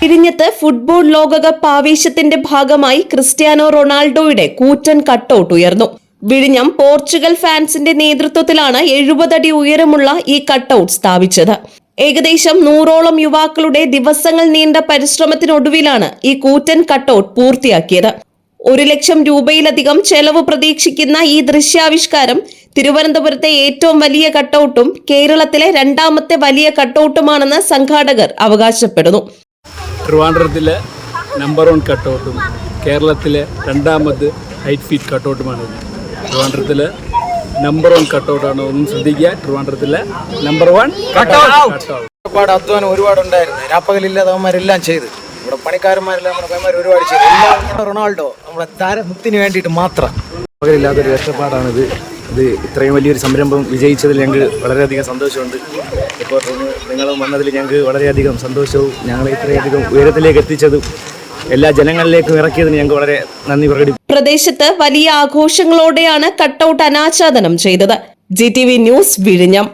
വിഴിഞ്ഞത്ത് ഫുട്ബോൾ ലോകകപ്പ് ആവേശത്തിന്റെ ഭാഗമായി ക്രിസ്ത്യാനോ റൊണാൾഡോയുടെ കൂറ്റൻ കട്ടൌട്ട് ഉയർന്നു. വിഴിഞ്ഞം പോർച്ചുഗൽ ഫാൻസിന്റെ നേതൃത്വത്തിലാണ് 70 അടി ഉയരമുള്ള ഈ കട്ടൌട്ട് സ്ഥാപിച്ചത്. ഏകദേശം 100ഓളം യുവാക്കളുടെ ദിവസങ്ങൾ നീണ്ട പരിശ്രമത്തിനൊടുവിലാണ് ഈ കൂറ്റൻ കട്ടൌട്ട് പൂർത്തിയാക്കിയത്. 1 ലക്ഷം രൂപയിലധികം ചെലവ് പ്രതീക്ഷിക്കുന്ന ഈ ദൃശ്യാവിഷ്കാരം തിരുവനന്തപുരത്തെ ഏറ്റവും വലിയ കട്ടൌട്ടും കേരളത്തിലെ 2ാമത്തെ വലിയ കട്ടൌട്ടുമാണെന്ന് സംഘാടകർ അവകാശപ്പെടുന്നു. ട്രിവാൻഡ്രത്തിലെ നമ്പർ 1 കട്ടൗട്ടും കേരളത്തിലെ 2ാമത് 8 ഫീറ്റ് കട്ടൗട്ടുമാണ്. ട്രിവാൻഡ്രത്തിലെ നമ്പർ 1 കട്ടൗട്ടാണ്. ഒന്നും ശ്രദ്ധിക്കുക, ട്രിവാൻഡ്രത്തിലെ നമ്പർ 1 കട്ടൗട്ട്. ഒരുപാട് അധ്വാനം ഒരുപാടുണ്ടായിരുന്നു. രാപ്പകലില്ലാതെ അവന്മാരെല്ലാം ചെയ്ത്, ഇവിടെ പണിക്കാരന്മാരെല്ലാം നമ്മുടെ പയ്യന്മാർ ഒരുപാട് ചെയ്തു. എല്ലാം റൊണാൾഡോ നമ്മുടെ താരമുത്തിന് വേണ്ടിയിട്ട് മാത്രം. പകലില്ലാത്തൊരു കഷ്ടപ്പാടാണിത്. ഇത് ഇത്രയും വലിയൊരു സംരംഭം വിജയിച്ചതിൽ ഞങ്ങൾക്ക് വളരെയധികം സന്തോഷമുണ്ട്. ഇപ്പോൾ നിങ്ങളും വന്നതിൽ ഞങ്ങൾക്ക് വളരെയധികം സന്തോഷവും ഞങ്ങളെ ഇത്രയധികം ഉയരത്തിലേക്ക് എത്തിച്ചതും എല്ലാ ജനങ്ങളിലേക്കും ഇറക്കിയതിന് ഞങ്ങൾക്ക് വളരെ നന്ദി പ്രകടിപ്പിക്കുന്നു. പ്രദേശത്ത് വലിയ ആഘോഷങ്ങളോടെയാണ് കട്ടൌട്ട് അനാച്ഛാദനം ചെയ്തത്. GTV ന്യൂസ് വിഴിഞ്ഞം.